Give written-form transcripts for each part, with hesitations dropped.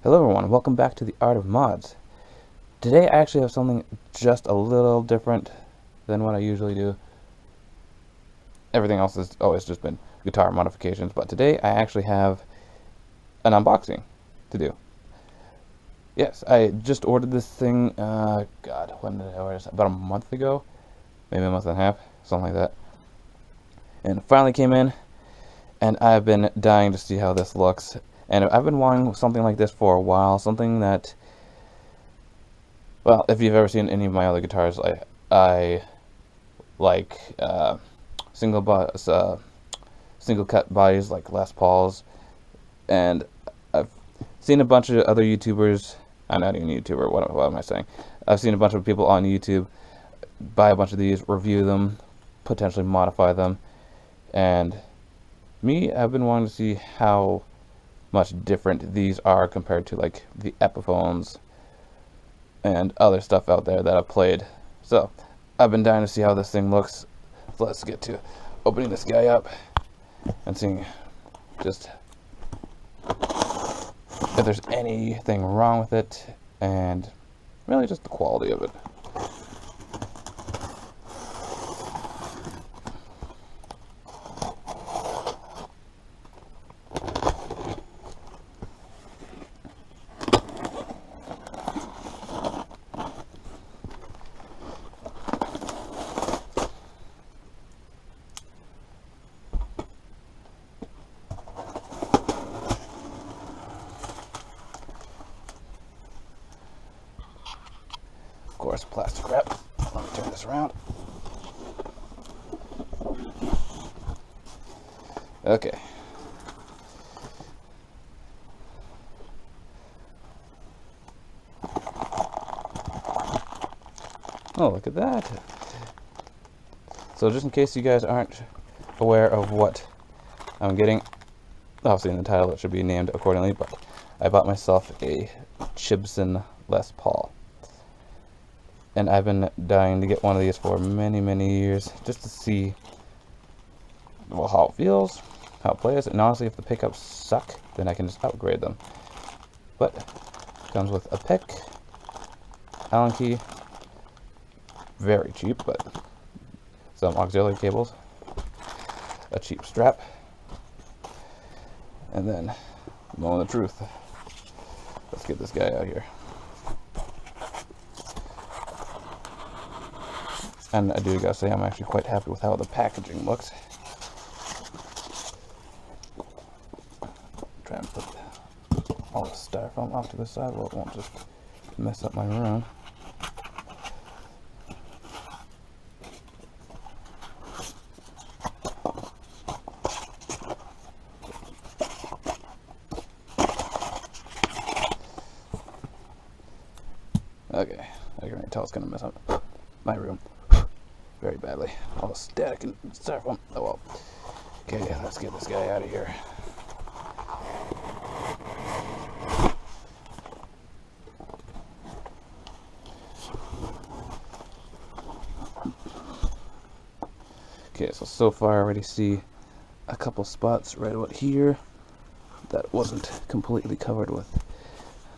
Hello everyone, welcome back to the Art of Mods. Today I actually have something just a little different than what I usually do. Everything else has always just been guitar modifications, but today I actually have an unboxing to do. Yes, I just ordered this thing, when did I order this? About a month ago? Maybe a month and a half, something like that. And it finally came in, and I've been dying to see how this looks. And I've been wanting something like this for a while, something that, well, if you've ever seen any of my other guitars, I like single cut bodies like Les Pauls, and I've seen a bunch of other YouTubers. I'm not even a YouTuber. What am I saying? I've seen a bunch of people on YouTube buy a bunch of these, review them, potentially modify them, and me, I've been wanting to see how much different these are compared to like the Epiphones and other stuff out there that I've played. So I've been dying to see how this thing looks. So let's get to opening this guy up and seeing just if there's anything wrong with it, and really just the quality of it. Of course, plastic wrap. Let me turn this around. Okay. Oh, look at that. So just in case you guys aren't aware of what I'm getting, obviously in the title it should be named accordingly, but I bought myself a Chibson Les Paul. And I've been dying to get one of these for many, many years, just to see, well, how it feels, how it plays, and honestly, if the pickups suck, then I can just upgrade them. But it comes with a pick, Allen key, very cheap, but some auxiliary cables, a cheap strap, and then, knowing the truth, let's get this guy out here. And I do gotta say, I'm actually quite happy with how the packaging looks. Try and put all the styrofoam off to the side so it won't just mess up my room. Okay, I can already tell it's gonna mess up my room very badly. All the static and styrofoam. Oh well. Okay, let's get this guy out of here. Okay, so far I already see a couple spots right about here that wasn't completely covered with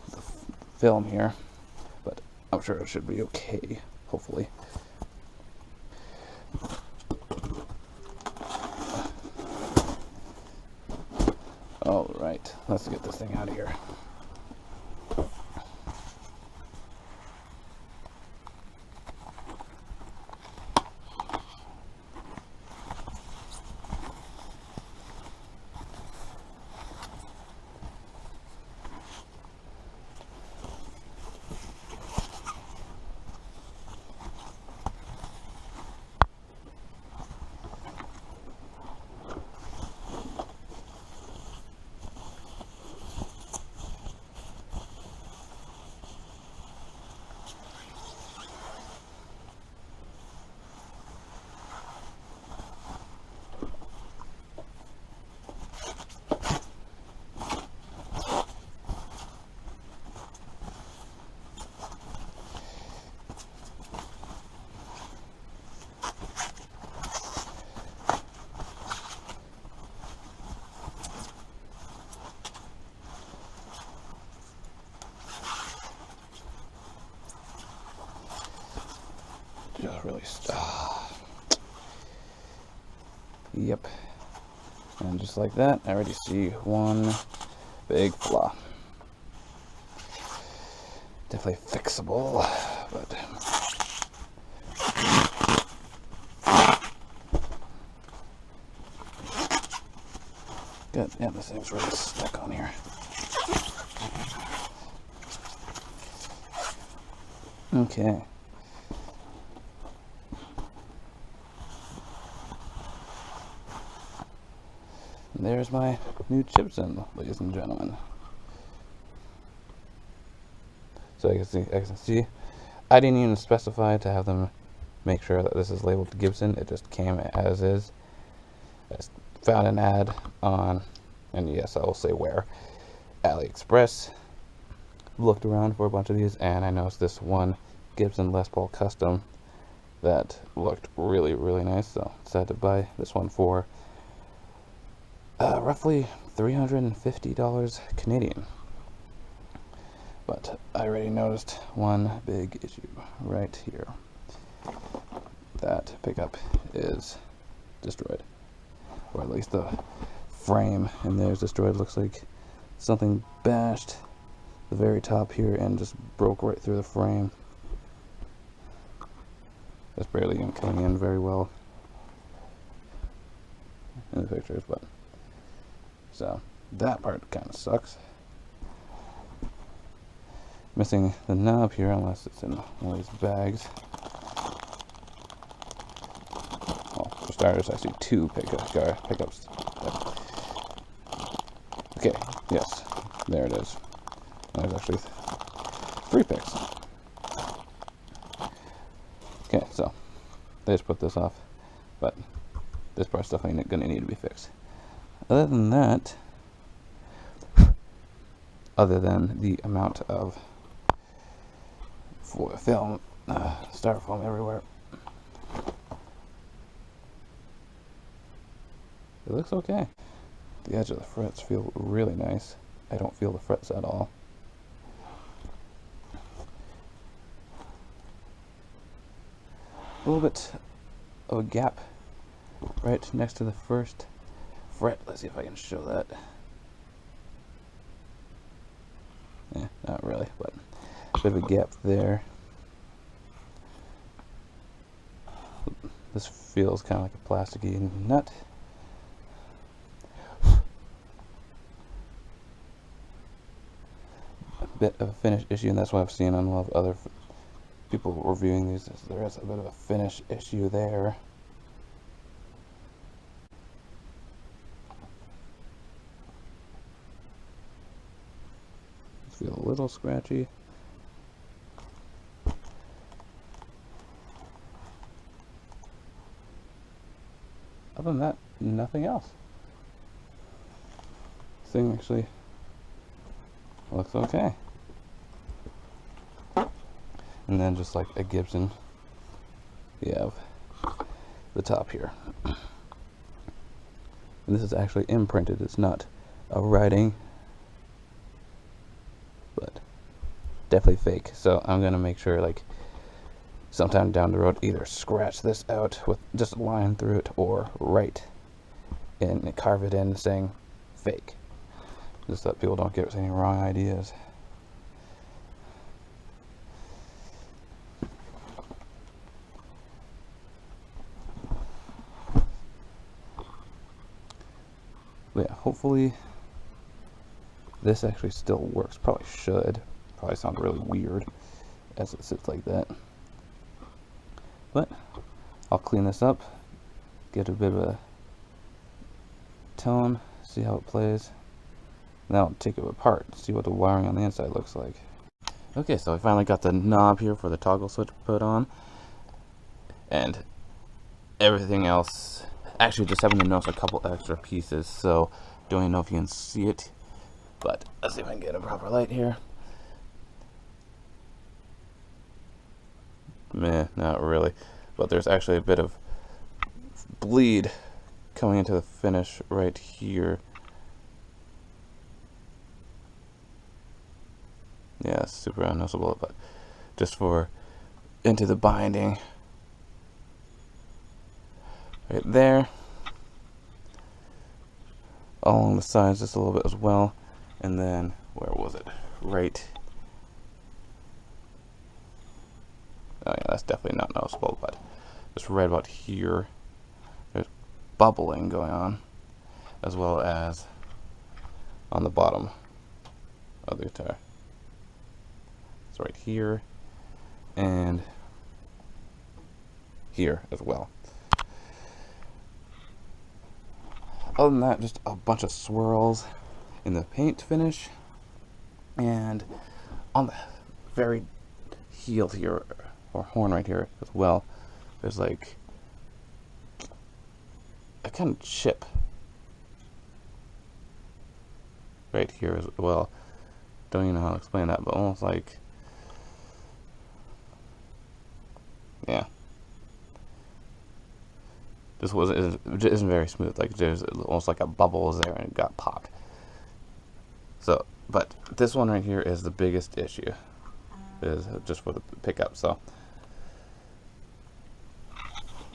the film here, but I'm sure it should be okay, hopefully. Alright, let's get this thing out of here. really. Yep. And just like that, I already see one big flaw. Definitely fixable, but good. Yeah, this thing's really stuck on here. Okay. And there's my new Chibson, ladies and gentlemen. So I can see, I didn't even specify to have them make sure that this is labeled Gibson. It just came as is. I found an ad on, and yes, I will say where, AliExpress. Looked around for a bunch of these, and I noticed this one Gibson Les Paul Custom that looked really, really nice. So I decided to buy this one for roughly $350 Canadian. But I already noticed one big issue right here. That pickup is destroyed, or at least the frame in there is destroyed. Looks like something bashed the very top here and just broke right through the frame. That's barely even coming in very well in the pictures, but so that part kind of sucks. Missing the knob here, unless it's in one of these bags. Well, for starters, I see two pickups. Okay, yes, there it is. There's actually 3 picks. Okay, so they just put this off, but this part's definitely going to need to be fixed. Other than that, other than the amount of film, styrofoam everywhere, it looks okay. The edge of the frets feel really nice. I don't feel the frets at all. A little bit of a gap right next to the first fret. Let's see if I can show that. Yeah, not really, but a bit of a gap there. This feels kind of like a plasticky nut. A bit of a finish issue, and that's what I've seen on a lot of other people reviewing these. There is a bit of a finish issue there. Feel a little scratchy. Other than that, nothing else. This thing actually looks okay. And then just like a Gibson, you have the top here. And this is actually imprinted, it's not a writing, but definitely fake. So I'm gonna make sure, like, sometime down the road, either scratch this out with just a line through it, or write and carve it in saying fake, just so that people don't get any wrong ideas. But yeah, hopefully this actually still works. Probably should. Probably sound really weird as it sits like that. But I'll clean this up, get a bit of a tone, see how it plays. Then I'll take it apart, see what the wiring on the inside looks like. Okay, so I finally got the knob here for the toggle switch put on. And everything else, actually just having to notice a couple extra pieces, so don't even know if you can see it. But let's see if I can get a proper light here. Meh, not really. But there's actually a bit of bleed coming into the finish right here. Yeah, it's super unnoticeable, but just for into the binding, right there, along the sides just a little bit as well, and then where was it? Right. Oh yeah, that's definitely not noticeable, but just right about here, there's bubbling going on, as well as on the bottom of the guitar. It's right here and here as well. Other than that, just a bunch of swirls in the paint finish, and on the very heel here, or horn right here as well, there's like a kind of chip right here as well. Don't even know how to explain that, but almost like, yeah, this isn't very smooth. Like there's almost like a bubble is there and it got popped. So, but this one right here is the biggest issue, is just for the pickup. So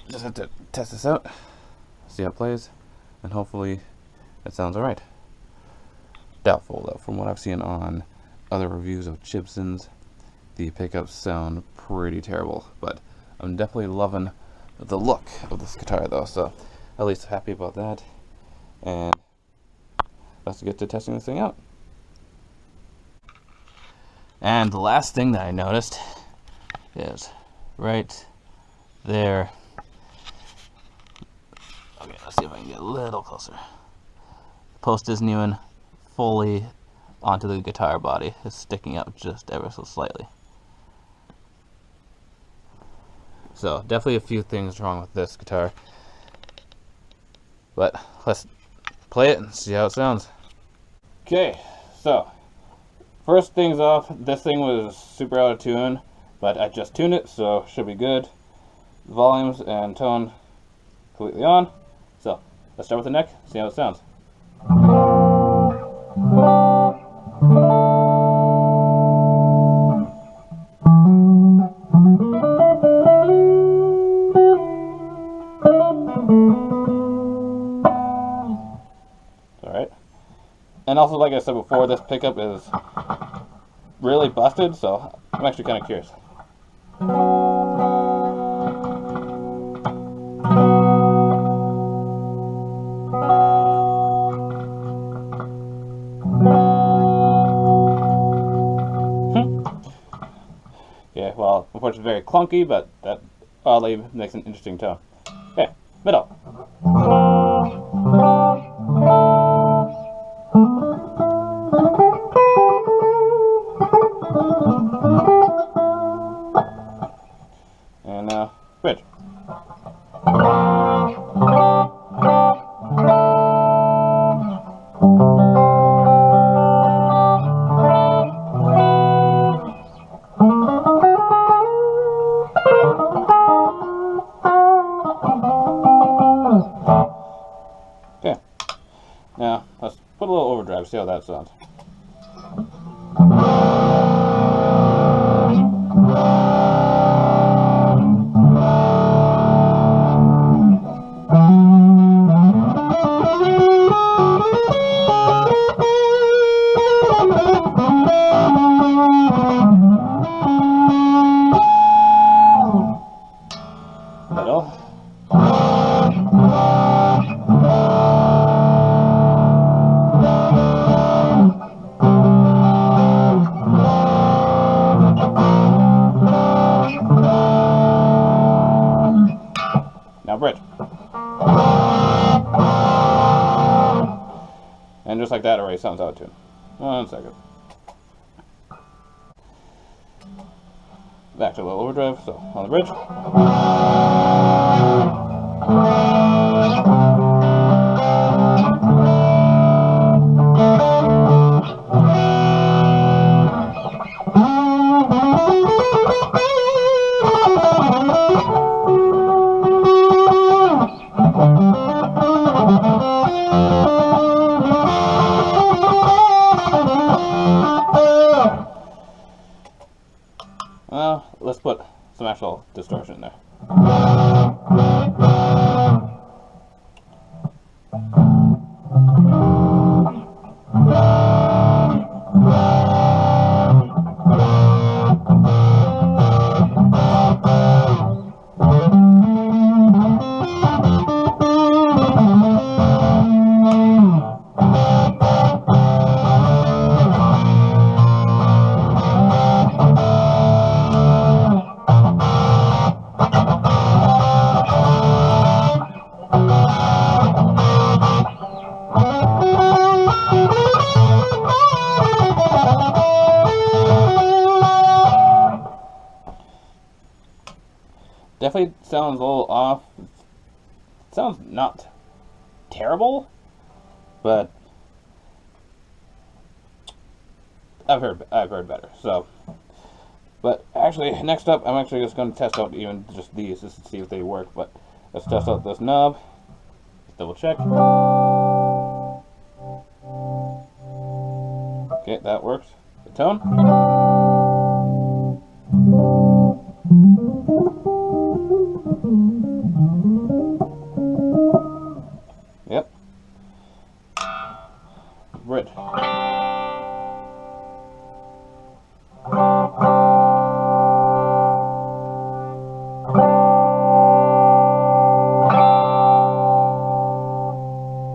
just have to test this out, see how it plays, and hopefully it sounds alright. Doubtful though, from what I've seen on other reviews of Chibsons, the pickups sound pretty terrible, but I'm definitely loving the look of this guitar though, so at least happy about that, and let's get to testing this thing out. And the last thing that I noticed is right there. Okay, let's see if I can get a little closer. The post isn't even fully onto the guitar body. It's sticking out just ever so slightly. So definitely a few things wrong with this guitar, but let's play it and see how it sounds. Okay, so first things off, this thing was super out of tune, but I just tuned it, so should be good. Volumes and tone completely on. So let's start with the neck, see how it sounds. Alright. And also, like I said before, this pickup is really busted, so I'm actually kind of curious. Yeah, well, unfortunately very clunky, but that oddly makes an interesting tone. Okay, middle. And bridge. Okay, now let's put a little overdrive, see how that sounds. Middle. Now bridge. And just like that, it already sounds out of tune. 1 second. Back to a little overdrive, so on the bridge. Let's put some actual distortion in there. Definitely sounds a little off. It sounds not terrible, but I've heard better. So, but actually, next up, I'm actually just going to test out even just these just to see if they work. But let's test out this knob. Let's double check. Okay, that works. The tone. Yep. Bridge.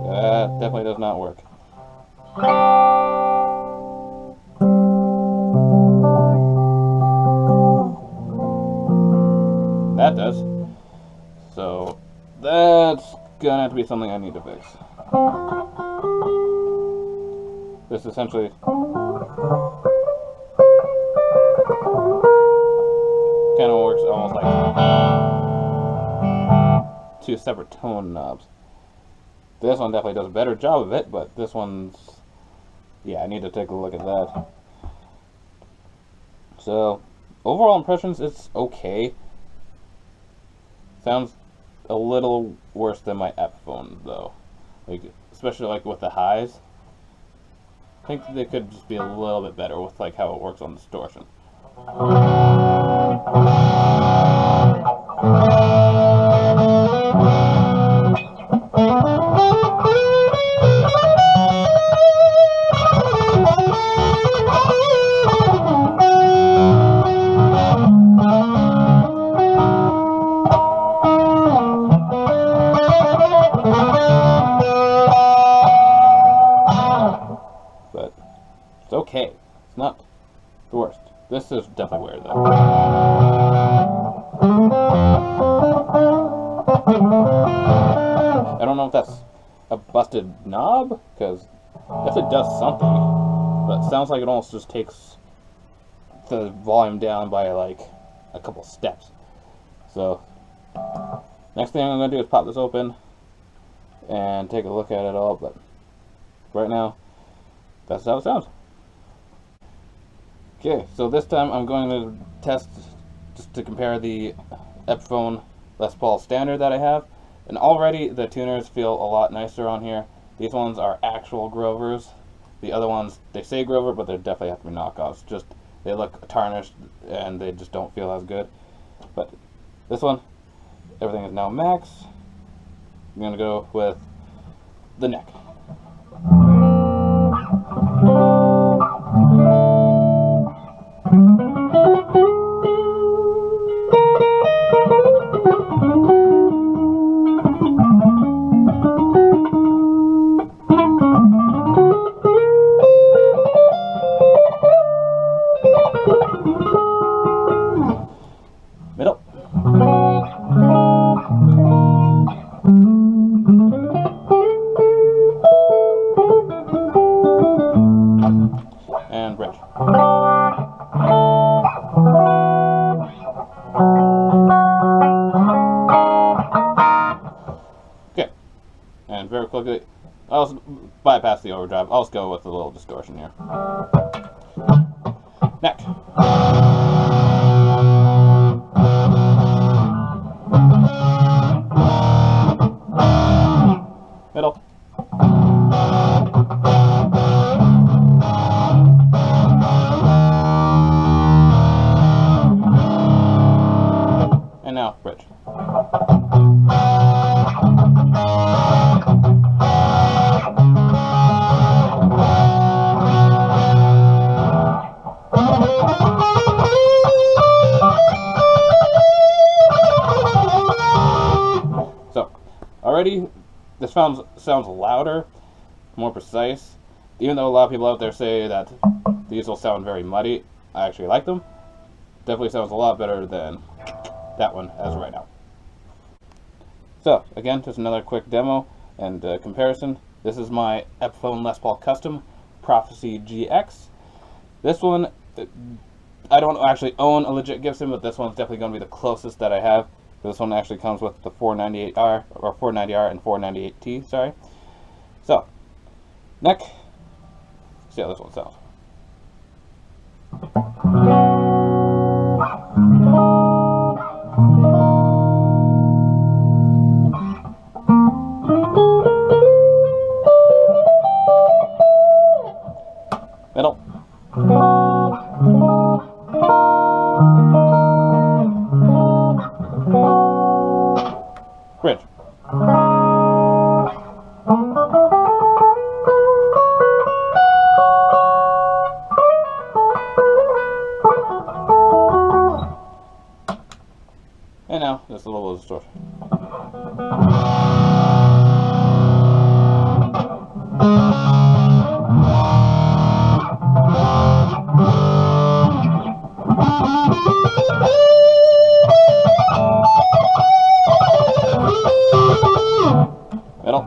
That definitely does not work. That does. So that's gonna have to be something I need to fix. This essentially kind of works almost like two separate tone knobs. This one definitely does a better job of it, but this one's, yeah, I need to take a look at that. So overall impressions, it's okay. Sounds a little worse than my Epiphone though, like especially like with the highs. I think they could just be a little bit better with like how it works on distortion. But it's okay. It's not the worst. This is definitely weird though. I don't know if that's a busted knob, because it definitely does something, but it sounds like it almost just takes the volume down by like a couple steps. So next thing I'm going to do is pop this open and take a look at it all, but right now that's how it sounds. Okay, so this time I'm going to test just to compare the Epiphone Les Paul Standard that I have, and already the tuners feel a lot nicer on here. These ones are actual Grovers. The other ones, they say Grover, but they definitely have to be knockoffs. Just they look tarnished and they just don't feel as good. But this one, everything is now max. I'm gonna go with the neck. Middle. And bridge. Okay. And very quickly, I'll bypass the overdrive. I'll just go with a little distortion here. Neck. Middle. And now bridge. So already this sounds louder, more precise. Even though a lot of people out there say that these will sound very muddy, I actually like them. Definitely sounds a lot better than that one as of right now. So again, just another quick demo and comparison. This is my Epiphone Les Paul Custom Prophecy GX. This one, I don't actually own a legit Gibson, but this one's definitely going to be the closest that I have. This one actually comes with the 498R, or 490R and 498T, sorry. So, neck, see how this one sounds. Middle. Bridge. And now, just a little distortion. Middle.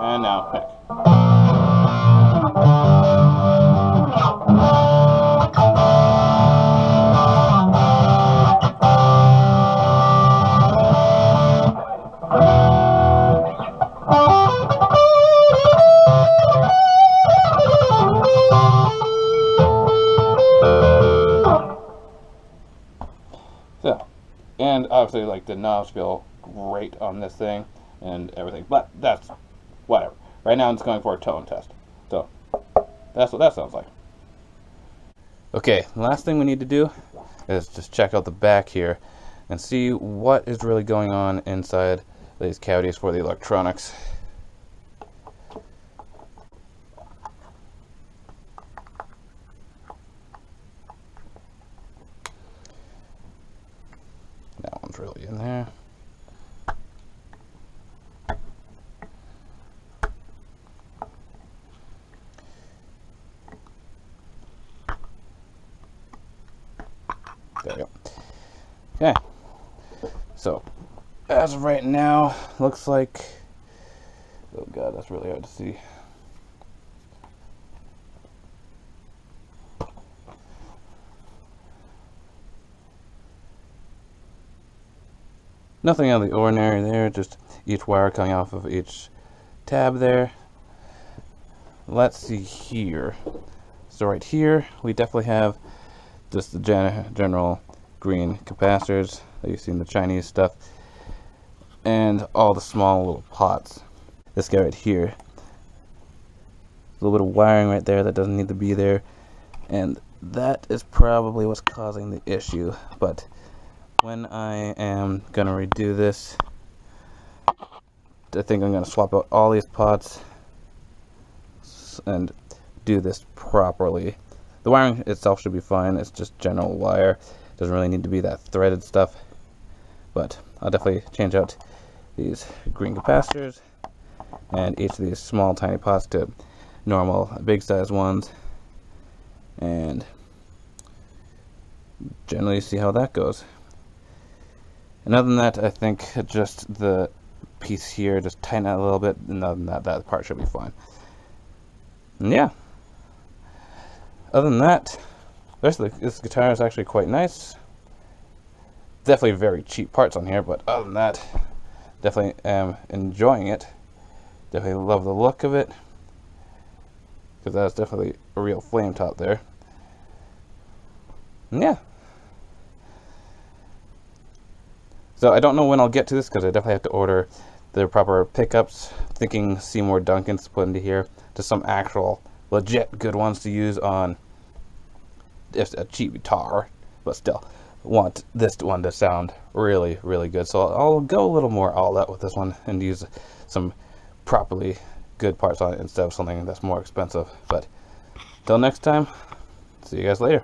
And now pick. So, and obviously, like, the knobs feel great on this thing and everything, but that's whatever. Right now, I'm just going for a tone test. So, that's what that sounds like. Okay, the last thing we need to do is just check out the back here and see what is really going on inside these cavities for the electronics. That one's really in there. There we go. Okay. So, as of right now, looks like... Oh god, that's really hard to see. Nothing out of the ordinary there, just each wire coming off of each tab there. Let's see here. So right here, we definitely have just the general green capacitors that you see in the Chinese stuff, and all the small little pots. This guy right here, a little bit of wiring right there that doesn't need to be there, and that is probably what's causing the issue. But when I am going to redo this, I think I'm going to swap out all these pots and do this properly. The wiring itself should be fine, it's just general wire. Doesn't really need to be that threaded stuff. But I'll definitely change out these green capacitors and each of these small tiny pots to normal big size ones, and generally see how that goes. And other than that, I think just the piece here, just tighten it a little bit, and other than that, that part should be fine. And yeah, other than that, the rest of this guitar is actually quite nice. Definitely very cheap parts on here, but other than that, definitely am enjoying it. Definitely love the look of it, because that's definitely a real flame top there. And yeah. So I don't know when I'll get to this, because I definitely have to order the proper pickups. Thinking Seymour Duncan's to put into here, just some actual legit good ones to use on just a cheap guitar, but still want this one to sound really, really good. So I'll go a little more all out with this one and use some properly good parts on it instead of something that's more expensive. But till next time, see you guys later.